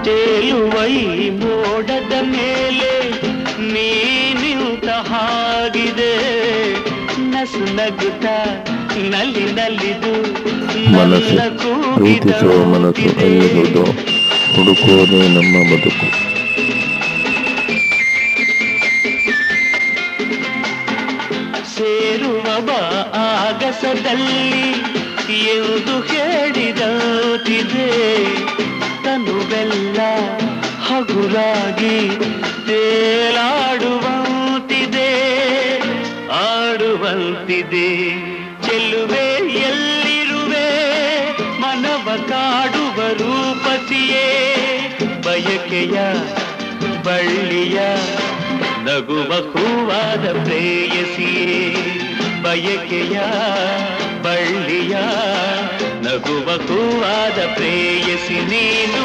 ತೇಲುವ ಈ ಮೋಡದ ಮೇಲೆ ನೀನಿಂತ ಹಾಗಿದೆ ನಸು ನಗುತ್ತ ನಲ್ಲಿ ನಲಿದು ಮನಸ್ಸು ಪ್ರೀತಿಸುವ ಮನಸ್ಸು ಎನ್ನುವುದು ಹುಡುಕುವುದೇ ನಮ್ಮ ಬದುಕು. ಸೇರುವ ಬಾ ಆಗಸದಲ್ಲಿ ಎಂದು ಹೇಳಿದಂತಿದೆ ತನುವೆಲ್ಲ ಹಗುರಾಗಿ ತೇಲಾಡುವಂತಿದೆ ಆಡುವಂತಿದೆ ಚೆಲ್ಲುವೆ ಎಲ್ಲಿರುವೆ ಮನವ ಕಾಡುವ ರೂಪಸಿಯೇ ಬಯಕೆಯ ಬಳ್ಳಿಯ ನಗುವ ಹೂವಾದ ಪ್ರೇಯಸಿಯೇ ಬಯಕೆಯ ಬಳ್ಳಿಯ ನಗುವ ಹೂವಾದ ಪ್ರೇಯಸಿ ನೀನು